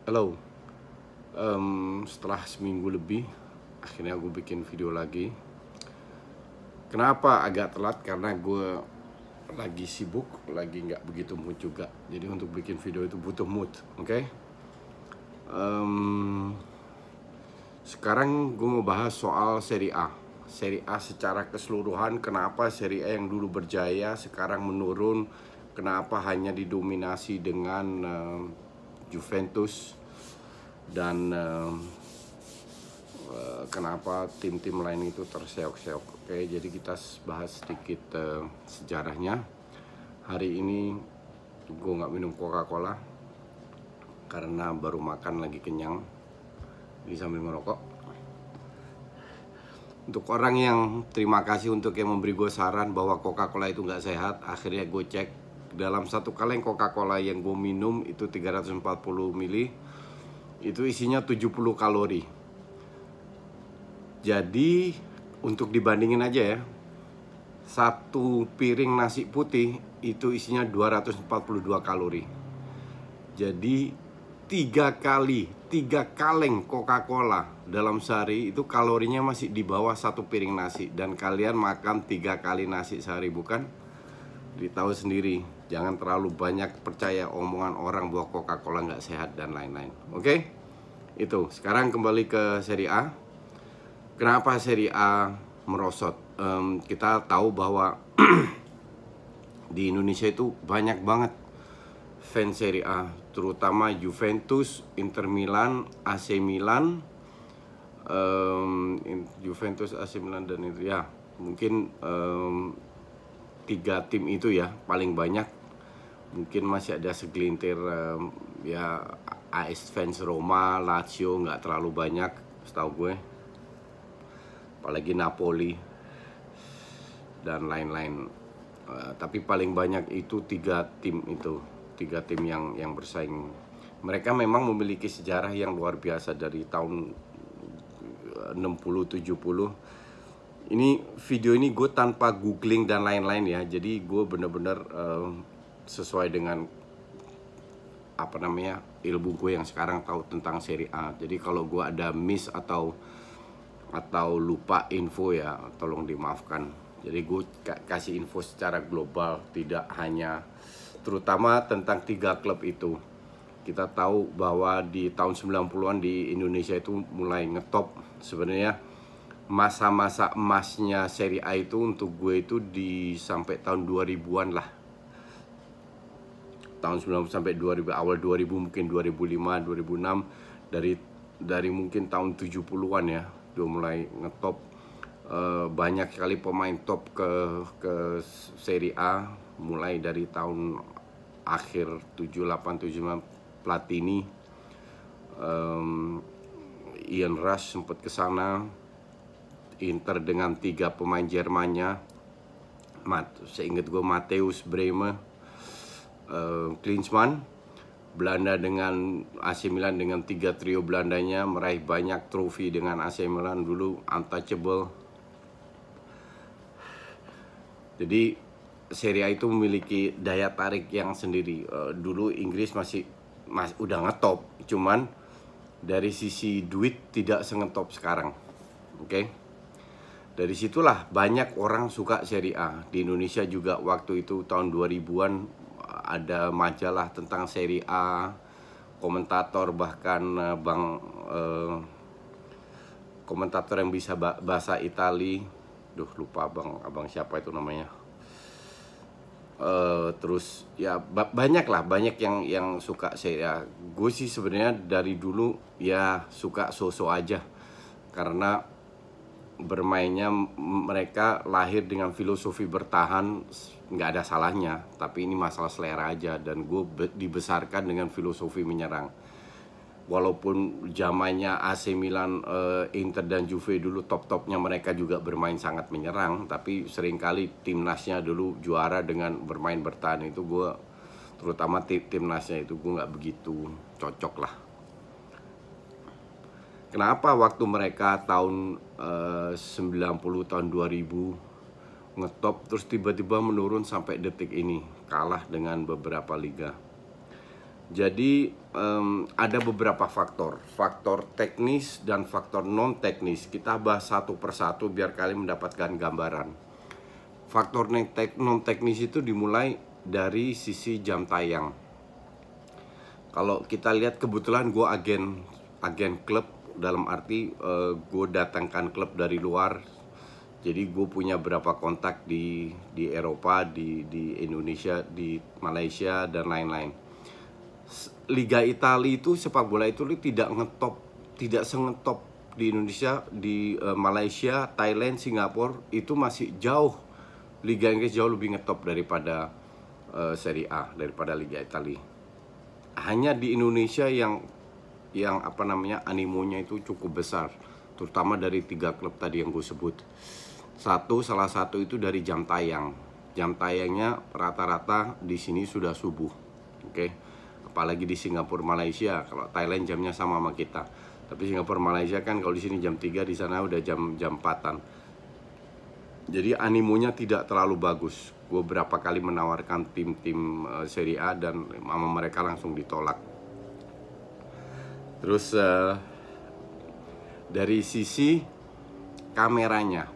Halo, setelah seminggu lebih, akhirnya gue bikin video lagi. Kenapa agak telat? Karena gue lagi sibuk, lagi nggak begitu mood juga. Jadi untuk bikin video itu butuh mood, oke? Sekarang gue mau bahas soal Serie A. Serie A secara keseluruhan, kenapa Serie A yang dulu berjaya sekarang menurun? Kenapa hanya didominasi dengan Juventus? Dan kenapa tim-tim lain itu terseok-seok. Oke, jadi kita bahas sedikit sejarahnya. Hari ini gue nggak minum Coca-Cola karena baru makan, lagi kenyang, jadi sambil ngerokok. Untuk orang yang terima kasih untuk yang memberi gue saran bahwa Coca-Cola itu nggak sehat, akhirnya gue cek dalam satu kaleng Coca-Cola yang gue minum itu 340 ml, itu isinya 70 kalori. Jadi untuk dibandingin aja ya, satu piring nasi putih itu isinya 242 kalori. Jadi 3 kaleng Coca-Cola dalam sehari itu kalorinya masih di bawah satu piring nasi. Dan kalian makan 3 kali nasi sehari, bukan? Ditahu sendiri, jangan terlalu banyak percaya omongan orang bahwa Coca-Cola nggak sehat dan lain-lain. Oke? Itu, sekarang kembali ke Serie A. Kenapa Serie A merosot? Kita tahu bahwa di Indonesia itu banyak banget fans Serie A, terutama Juventus, Inter Milan, AC Milan, Juventus, AC Milan dan itu ya, mungkin 3 tim itu ya paling banyak. Mungkin masih ada segelintir ya AS fans Roma, Lazio, nggak terlalu banyak setahu gue, apalagi Napoli dan lain-lain. Tapi paling banyak itu 3 tim itu, 3 tim yang bersaing. Mereka memang memiliki sejarah yang luar biasa dari tahun 60-70. Ini video ini gue tanpa googling dan lain-lain ya, jadi gue bener-bener sesuai dengan ilmu gue yang sekarang tahu tentang Serie A. Jadi kalau gue ada miss atau lupa info ya tolong dimaafkan. Jadi gue kasih info secara global, tidak hanya terutama tentang 3 klub itu. Kita tahu bahwa di tahun 90-an di Indonesia itu mulai ngetop. Sebenarnya masa-masa emasnya Serie A itu untuk gue itu sampai tahun 2000-an lah. Tahun 90 sampai 2000, awal 2000, mungkin 2005, 2006, dari mungkin tahun 70-an ya, udah mulai ngetop. Banyak sekali pemain top ke Serie A, mulai dari tahun akhir 78, 79, Platini, Ian Rush sempat ke sana. Inter dengan 3 pemain Jermannya, seingat gue Matthäus Brehme, Klinsmann. Belanda dengan AC Milan dengan 3 trio Belandanya meraih banyak trofi dengan AC Milan dulu, untouchable. Jadi Serie A itu memiliki daya tarik yang sendiri. Dulu Inggris masih udah ngetop, cuman dari sisi duit tidak sengetop sekarang. Oke? Dari situlah banyak orang suka Serie A. Di Indonesia juga waktu itu tahun 2000-an ada majalah tentang Serie A, komentator bahkan komentator yang bisa bahasa Itali, lupa abang siapa itu namanya. Terus ya banyak yang suka Serie A. Gue sih sebenarnya dari dulu ya suka so-so aja, karena bermainnya mereka lahir dengan filosofi bertahan, nggak ada salahnya, tapi ini masalah selera aja. Dan gue dibesarkan dengan filosofi menyerang. Walaupun zamannya AC Milan, Inter dan Juve dulu top-topnya mereka juga bermain sangat menyerang, tapi seringkali timnasnya dulu juara dengan bermain bertahan. Itu gue, terutama timnasnya itu gue nggak begitu cocok lah. Kenapa waktu mereka tahun 90, tahun 2000 ngetop, terus tiba-tiba menurun sampai detik ini, kalah dengan beberapa liga. Jadi ada beberapa faktor teknis dan faktor non teknis. Kita bahas satu persatu biar kalian mendapatkan gambaran. Faktor non teknis itu dimulai dari sisi jam tayang. Kalau kita lihat, kebetulan gue agen klub, dalam arti gue datangkan klub dari luar. Jadi gue punya berapa kontak di Eropa, di Indonesia, di Malaysia dan lain-lain. Liga Italia itu, sepak bola itu tidak sengetop di Indonesia, di Malaysia, Thailand, Singapura. Itu masih jauh, Liga Inggris jauh lebih ngetop daripada Serie A, daripada Liga Italia. Hanya di Indonesia yang apa namanya, animonya itu cukup besar, terutama dari 3 klub tadi yang gue sebut. Salah satu itu dari jam tayang. Jam tayangnya rata-rata di sini sudah subuh, oke? Apalagi di Singapura, Malaysia. Kalau Thailand jamnya sama kita, tapi Singapura, Malaysia kan kalau di sini jam 3, di sana udah jam 4-an. Jadi animonya tidak terlalu bagus. Gue berapa kali menawarkan tim-tim Serie A dan sama mereka langsung ditolak. Terus dari sisi kameranya,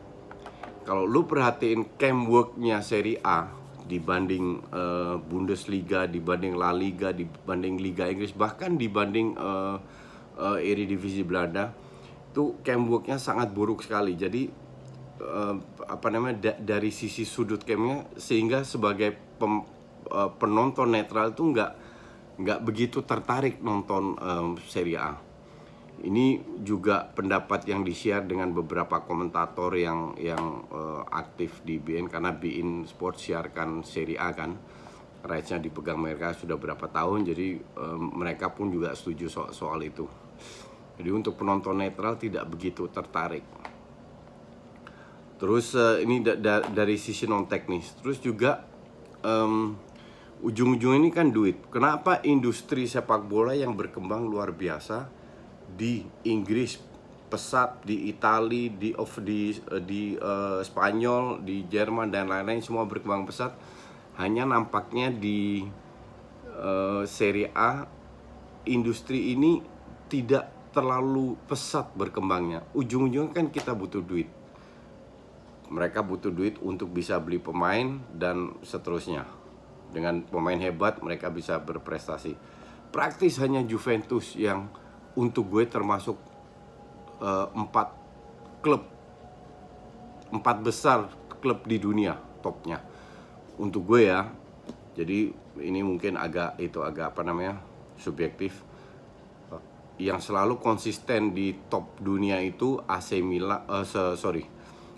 kalau lu perhatiin cam worknya Serie A dibanding Bundesliga, dibanding La Liga, dibanding Liga Inggris, bahkan dibanding Eredivisie Belanda, itu cam worknya sangat buruk sekali. Jadi apa namanya, dari sisi sudut camnya, sehingga sebagai penonton netral itu nggak begitu tertarik nonton Serie A. Ini juga pendapat yang di-share dengan beberapa komentator yang aktif di beIN, karena beIN Sport siarkan Serie A kan, rights-nya dipegang mereka sudah berapa tahun, jadi mereka pun juga setuju soal itu. Jadi untuk penonton netral tidak begitu tertarik. Terus ini dari sisi non teknis. Terus juga ujung-ujungnya ini kan duit. Kenapa industri sepak bola yang berkembang luar biasa di Inggris pesat, di Italia, di Spanyol, di Jerman dan lain-lain semua berkembang pesat, hanya nampaknya di Serie A industri ini tidak terlalu pesat berkembangnya. Ujung-ujungnya kan kita butuh duit. Mereka butuh duit untuk bisa beli pemain dan seterusnya. Dengan pemain hebat mereka bisa berprestasi. Praktis hanya Juventus yang untuk gue termasuk 4 besar klub di dunia topnya untuk gue ya. Jadi ini mungkin agak apa namanya, subjektif. Yang selalu konsisten di top dunia itu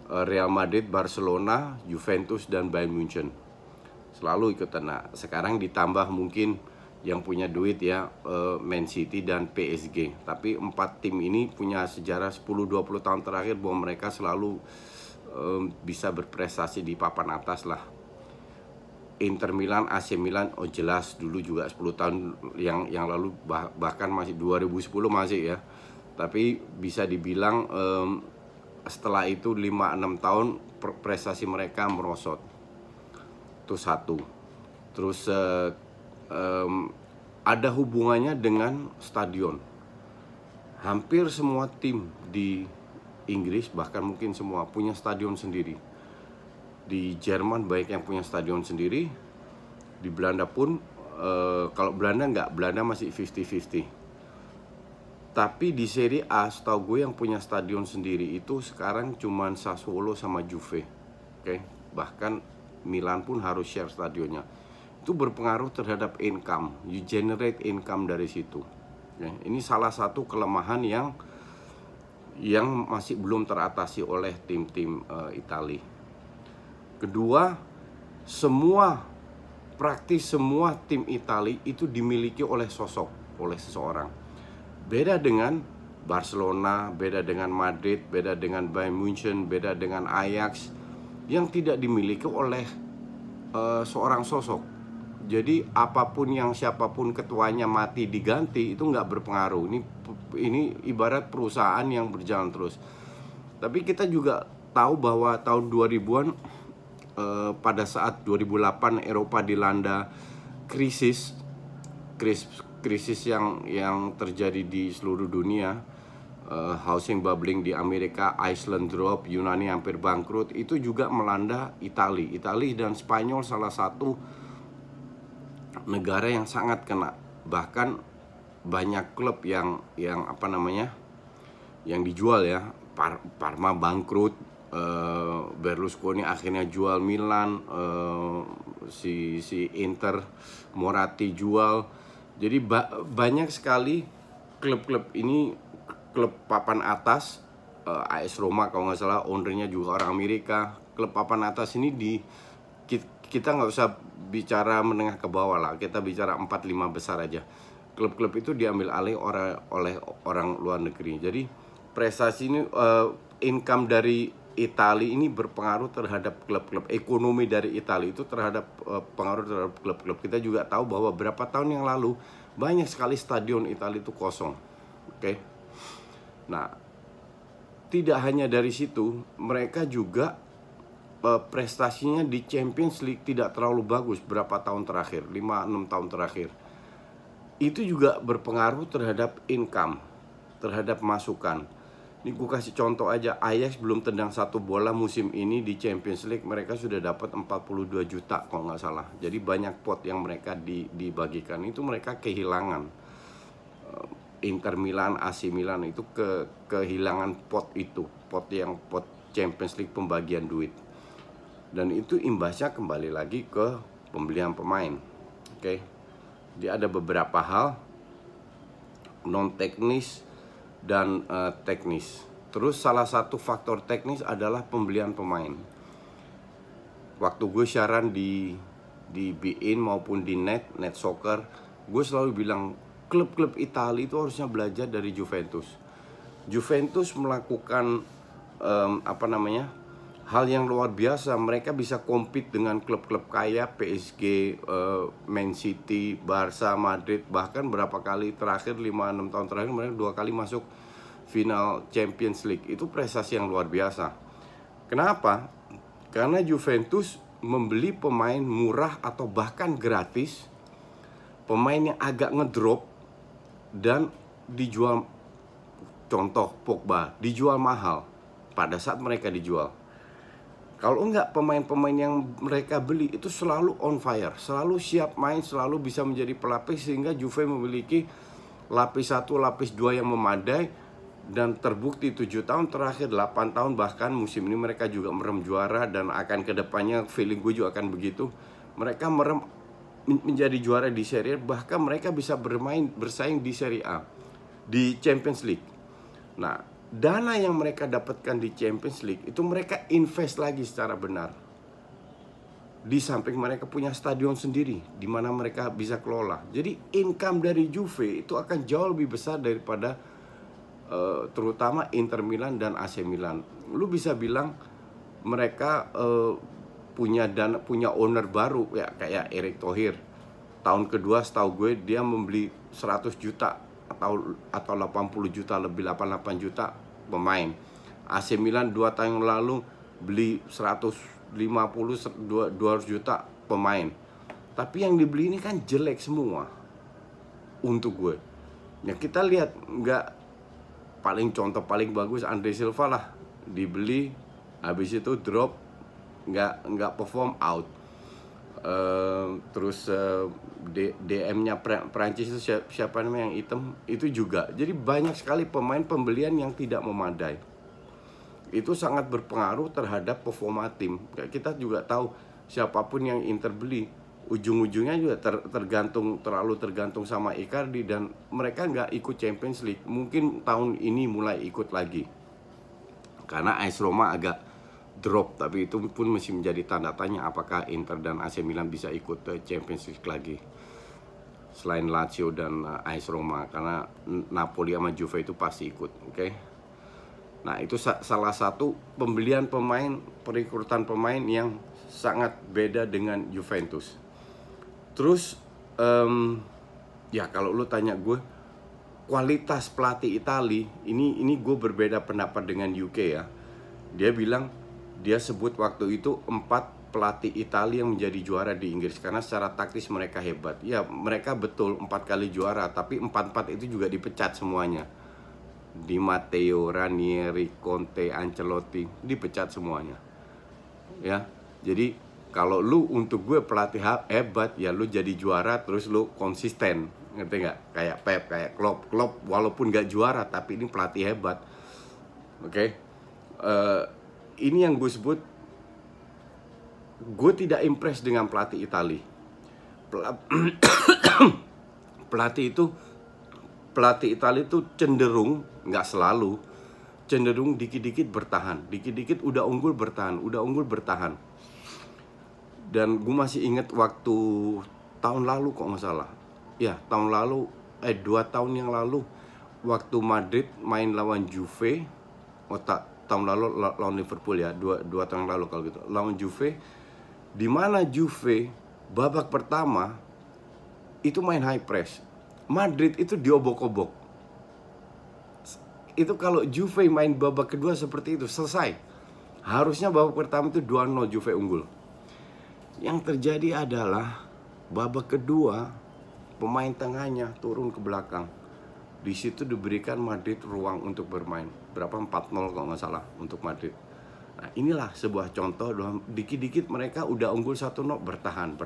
Real Madrid, Barcelona, Juventus dan Bayern Munchen. Selalu ikutan. Nah, sekarang ditambah mungkin yang punya duit ya, Man City dan PSG. Tapi 4 tim ini punya sejarah 10-20 tahun terakhir bahwa mereka selalu bisa berprestasi di papan atas lah. Inter Milan, AC Milan, oh jelas dulu juga 10 tahun yang lalu, bahkan masih 2010 masih ya. Tapi bisa dibilang setelah itu 5-6 tahun prestasi mereka merosot. Itu satu. Terus ada hubungannya dengan stadion. Hampir semua tim di Inggris, bahkan mungkin semua, punya stadion sendiri. Di Jerman baik yang punya stadion sendiri. Di Belanda pun, kalau Belanda enggak, Belanda masih 50-50. Tapi di Serie A setahu gue yang punya stadion sendiri itu sekarang cuman Sassuolo sama Juve. Oke? Bahkan Milan pun harus share stadionnya. Itu berpengaruh terhadap income. You generate income dari situ. Oke? Ini salah satu kelemahan yang masih belum teratasi oleh tim-tim Italia. Kedua, praktis semua tim Italia itu dimiliki oleh seseorang. Beda dengan Barcelona, beda dengan Madrid, beda dengan Bayern Munchen, beda dengan Ajax yang tidak dimiliki oleh seorang sosok. Jadi siapapun ketuanya mati diganti itu nggak berpengaruh. Ini ibarat perusahaan yang berjalan terus. Tapi kita juga tahu bahwa tahun 2000-an pada saat 2008 Eropa dilanda krisis krisis yang terjadi di seluruh dunia, housing bubbling di Amerika, Iceland drop, Yunani hampir bangkrut, itu juga melanda Italia. Italia dan Spanyol salah satu negara yang sangat kena. Bahkan banyak klub yang apa namanya, yang dijual ya. Parma bangkrut, Berlusconi akhirnya jual Milan, si Inter, Moratti jual. Jadi banyak sekali klub-klub ini, klub papan atas, AS Roma kalau nggak salah, ownernya juga orang Amerika. Klub papan atas ini kita nggak usah bicara menengah ke bawah lah, kita bicara 4-5 besar aja. Klub-klub itu diambil alih oleh orang luar negeri. Jadi prestasi ini, income dari Italia ini berpengaruh terhadap klub-klub. Ekonomi dari Italia itu pengaruh terhadap klub-klub. Kita juga tahu bahwa beberapa tahun yang lalu banyak sekali stadion Italia itu kosong. Oke. Nah, tidak hanya dari situ, mereka juga prestasinya di Champions League tidak terlalu bagus berapa tahun terakhir, 5-6 tahun terakhir. Itu juga berpengaruh terhadap income, terhadap masukan. Ini gue kasih contoh aja, Ajax belum tendang satu bola musim ini di Champions League, mereka sudah dapat 42 juta kalau nggak salah. Jadi banyak pot yang mereka dibagikan, itu mereka kehilangan. Inter Milan, AC Milan itu kehilangan pot itu, pot Champions League pembagian duit. Dan itu imbasnya kembali lagi ke pembelian pemain. Oke. Jadi ada beberapa hal non teknis dan teknis. Terus salah satu faktor teknis adalah pembelian pemain. Waktu gue siaran di beIN maupun di net soccer, gue selalu bilang klub-klub Italia itu harusnya belajar dari Juventus. Juventus melakukan hal yang luar biasa. Mereka bisa compete dengan klub-klub kaya, PSG, Man City, Barca, Madrid. Bahkan berapa kali terakhir, 5-6 tahun terakhir, mereka 2 kali masuk final Champions League. Itu prestasi yang luar biasa. Kenapa? Karena Juventus membeli pemain murah atau bahkan gratis, pemain yang agak ngedrop dan dijual. Contoh Pogba dijual mahal pada saat mereka dijual. Kalau enggak, pemain-pemain yang mereka beli itu selalu on fire, selalu siap main, selalu bisa menjadi pelapis, sehingga Juve memiliki lapis 1, lapis 2 yang memadai. Dan terbukti 7 tahun terakhir, 8 tahun bahkan musim ini mereka juga merem juara, dan akan kedepannya feeling gue juga akan begitu. Mereka merem menjadi juara di Serie A, bahkan mereka bisa bersaing di Serie A, di Champions League. Nah, dana yang mereka dapatkan di Champions League itu mereka invest lagi secara benar. Di samping mereka punya stadion sendiri di mana mereka bisa kelola. Jadi income dari Juve itu akan jauh lebih besar daripada terutama Inter Milan dan AC Milan. Lu bisa bilang mereka punya owner baru ya, kayak Erick Thohir. Tahun kedua setahu gue dia membeli 100 juta atau 80 juta lebih, 88 juta pemain. AC Milan 2 tahun yang lalu beli 150 200 juta pemain. Tapi yang dibeli ini kan jelek semua untuk gue. Ya kita lihat, contoh paling bagus Andre Silva lah, dibeli habis itu drop, nggak perform, out. Terus DM-nya Prancis itu siapa namanya yang hitam itu juga. Jadi banyak sekali pemain pembelian yang tidak memadai. Itu sangat berpengaruh terhadap performa tim. Kita juga tahu siapapun yang Inter beli, ujung-ujungnya juga terlalu tergantung sama Icardi, dan mereka nggak ikut Champions League. Mungkin tahun ini mulai ikut lagi karena AS Roma agak drop, tapi itu pun masih menjadi tanda tanya apakah Inter dan AC Milan bisa ikut Champions League lagi selain Lazio dan AS Roma, karena Napoli sama Juve itu pasti ikut. Oke. Nah, itu salah satu pembelian pemain, perekrutan pemain yang sangat beda dengan Juventus. Terus ya kalau lu tanya gue kualitas pelatih Itali, ini gue berbeda pendapat dengan UK ya. Dia bilang, dia sebut waktu itu 4 pelatih Italia yang menjadi juara di Inggris karena secara taktis mereka hebat. Ya, mereka betul 4 kali juara, tapi 4-4 itu juga dipecat semuanya. Di Matteo, Ranieri, Conte, Ancelotti dipecat semuanya. Ya. Jadi kalau lu untuk gue pelatih hebat, ya lu jadi juara terus lu konsisten. Ngerti nggak? Kayak Pep, kayak Klopp walaupun nggak juara tapi ini pelatih hebat. Oke. Ini yang gue sebut, gue tidak impress dengan pelatih Itali. Pelatih Itali itu cenderung, nggak selalu, cenderung dikit-dikit bertahan, dikit-dikit udah unggul bertahan. Dan gue masih inget waktu tahun lalu kok nggak salah, ya tahun lalu, 2 tahun yang lalu, waktu Madrid main lawan Juve, tahun lalu lawan Liverpool ya, 2 tahun lalu kalau gitu, lawan Juve, di mana Juve babak pertama itu main high press, Madrid itu diobok-obok. Itu kalau Juve main babak kedua seperti itu, selesai. Harusnya babak pertama itu 2-0 Juve unggul. Yang terjadi adalah babak kedua pemain tengahnya turun ke belakang. Di situ diberikan Madrid ruang untuk bermain. Berapa? 4-0 kalau nggak salah untuk Madrid. Nah, inilah sebuah contoh, dikit-dikit mereka udah unggul 1-0, bertahan.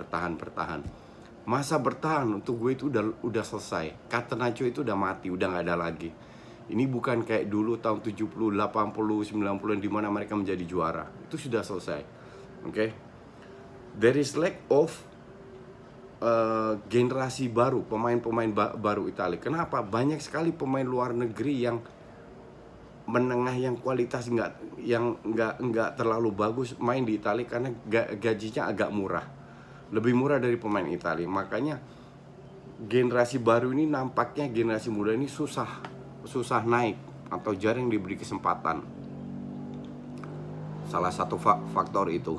Masa bertahan untuk gue itu udah selesai. Catenaccio itu udah mati, udah nggak ada lagi. Ini bukan kayak dulu tahun 70, 80, 90 di mana mereka menjadi juara. Itu sudah selesai. Oke. There is lack of generasi baru, pemain-pemain baru Italia. Kenapa? Banyak sekali pemain luar negeri yang menengah, yang kualitas nggak terlalu bagus main di Italia karena gajinya agak murah, lebih murah dari pemain Italia. Makanya generasi baru ini nampaknya, generasi muda ini susah naik atau jarang diberi kesempatan. Salah satu faktor itu.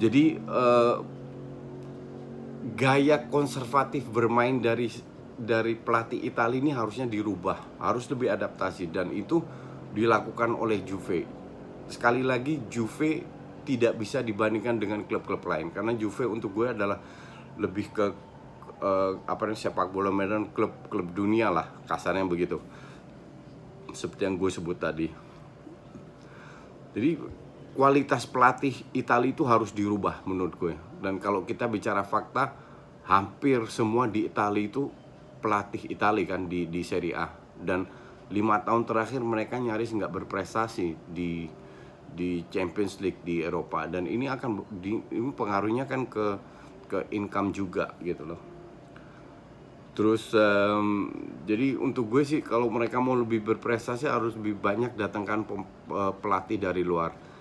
Jadi gaya konservatif bermain dari pelatih Italia ini harusnya dirubah, harus lebih adaptasi, dan itu dilakukan oleh Juve. Sekali lagi, Juve tidak bisa dibandingkan dengan klub-klub lain karena Juve untuk gue adalah lebih ke sepak bola modern, klub dunia lah, kasarnya begitu, seperti yang gue sebut tadi. Jadi kualitas pelatih Italia itu harus dirubah menurut gue. Dan kalau kita bicara fakta, hampir semua di Italia itu pelatih Italia kan di Serie A. Dan 5 tahun terakhir mereka nyaris nggak berprestasi di Champions League di Eropa. Dan ini ini pengaruhnya kan ke income juga gitu loh. Terus jadi untuk gue sih, kalau mereka mau lebih berprestasi harus lebih banyak datangkan pelatih dari luar.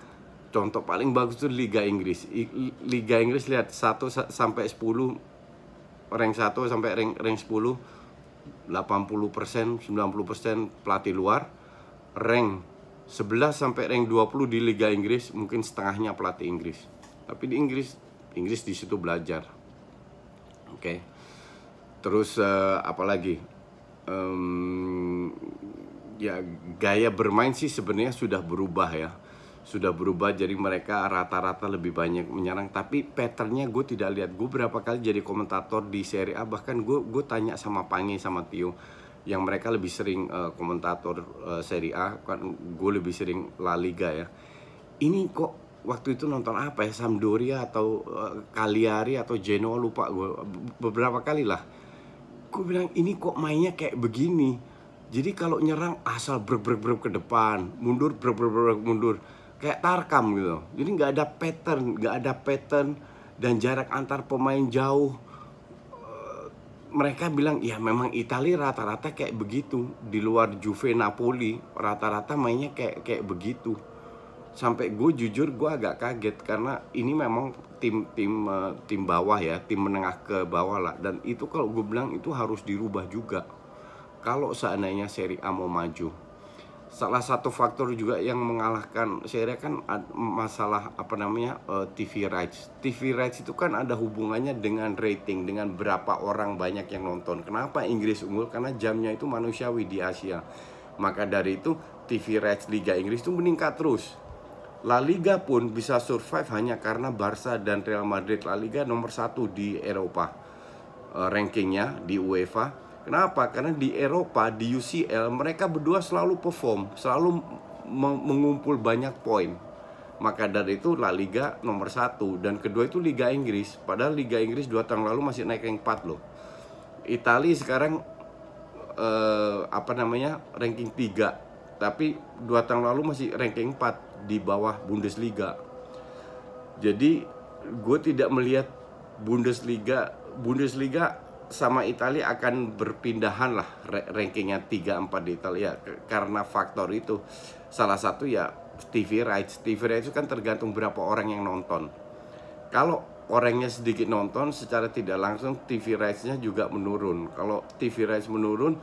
Contoh paling bagus itu Liga Inggris. Liga Inggris, lihat 1 sampai 10, rank 1 sampai rank 10, 80%, 90% pelatih luar. Rank 11 sampai rank 20 di Liga Inggris mungkin setengahnya pelatih Inggris. Tapi di Inggris di situ belajar. Oke. Terus apalagi? Ya gaya bermain sih sebenarnya sudah berubah ya. Sudah berubah, jadi mereka rata-rata lebih banyak menyerang. Tapi patternnya gue tidak lihat. Gue berapa kali jadi komentator di Serie A, bahkan gue tanya sama Pange sama Tio, yang mereka lebih sering komentator Serie A, kan gue lebih sering La Liga ya. Ini kok waktu itu nonton apa ya, Sampdoria atau Cagliari atau Genoa, lupa gue, beberapa kali lah. Gue bilang ini kok mainnya kayak begini. Jadi kalau nyerang asal brek ke depan, mundur brek mundur. Kayak tarkam gitu. Jadi nggak ada pattern dan jarak antar pemain jauh. Mereka bilang ya memang Italia rata-rata kayak begitu. Di luar Juve, Napoli rata-rata mainnya kayak begitu. Sampai gue jujur gue agak kaget karena ini memang tim bawah ya, tim menengah ke bawah lah. Dan itu kalau gue bilang itu harus dirubah juga kalau seandainya Serie A mau maju. Salah satu faktor juga yang mengalahkan Serie A kan masalah TV rights. TV rights itu kan ada hubungannya dengan rating, dengan berapa orang banyak yang nonton. Kenapa Inggris unggul? Karena jamnya itu manusiawi di Asia. Maka dari itu TV rights Liga Inggris itu meningkat terus. La Liga pun bisa survive hanya karena Barca dan Real Madrid. La Liga nomor 1 di Eropa rankingnya di UEFA. Kenapa? Karena di Eropa, di UCL, mereka berdua selalu perform, selalu mengumpul banyak poin. Maka dari itu La Liga nomor 1, dan kedua itu Liga Inggris. Padahal Liga Inggris 2 tahun lalu masih naik rank 4 loh. Italia sekarang ranking 3, tapi 2 tahun lalu masih ranking 4 di bawah Bundesliga. Jadi gue tidak melihat Bundesliga sama Italia akan berpindahan lah rankingnya 3-4 di Italia, karena faktor itu. Salah satu ya TV rights itu kan tergantung berapa orang yang nonton. Kalau orangnya sedikit nonton, secara tidak langsung TV rights-nya juga menurun. Kalau TV rights menurun,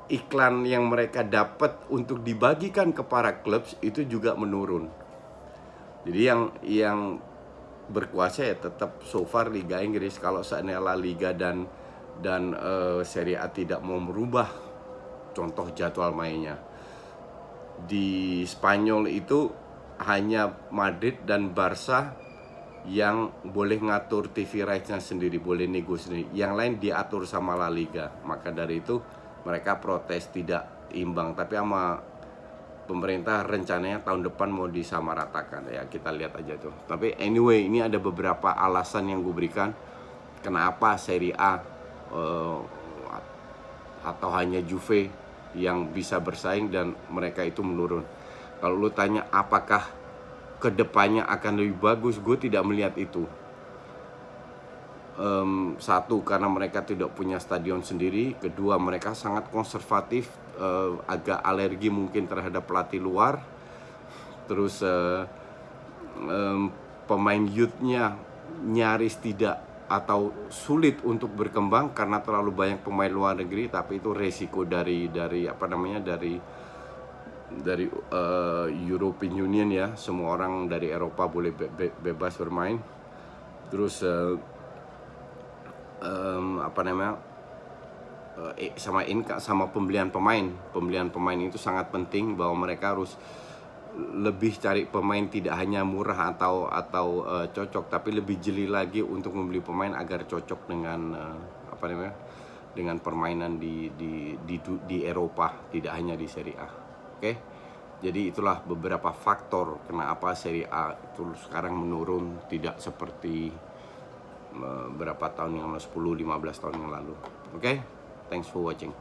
iklan yang mereka dapat untuk dibagikan ke para klub itu juga menurun. Jadi yang berkuasa ya tetap so far Liga Inggris. Kalau seandainya La Liga dan Serie A tidak mau merubah contoh jadwal mainnya, di Spanyol itu hanya Madrid dan Barca yang boleh ngatur TV rights-nya sendiri, boleh nego sendiri. Yang lain diatur sama La Liga. Maka dari itu mereka protes tidak imbang, tapi sama pemerintah rencananya tahun depan mau disamaratakan. Ya kita lihat aja tuh. Tapi anyway, ini ada beberapa alasan yang gue berikan kenapa Serie A atau hanya Juve yang bisa bersaing dan mereka itu menurun. Kalau lu tanya apakah kedepannya akan lebih bagus, gue tidak melihat itu. Satu, karena mereka tidak punya stadion sendiri. Kedua, mereka sangat konservatif, agak alergi mungkin terhadap pelatih luar. Terus pemain youthnya nyaris tidak atau sulit untuk berkembang karena terlalu banyak pemain luar negeri. Tapi itu resiko dari European Union ya. Semua orang dari Eropa boleh bebas bermain. Terus sama pembelian pemain itu sangat penting, bahwa mereka harus lebih cari pemain tidak hanya murah atau cocok, tapi lebih jeli lagi untuk membeli pemain agar cocok dengan dengan permainan di Eropa, tidak hanya di Serie A. Oke? Jadi itulah beberapa faktor kenapa Serie A itu sekarang menurun, tidak seperti berapa tahun yang lalu, 10-15 tahun yang lalu. Oke? Thanks for watching.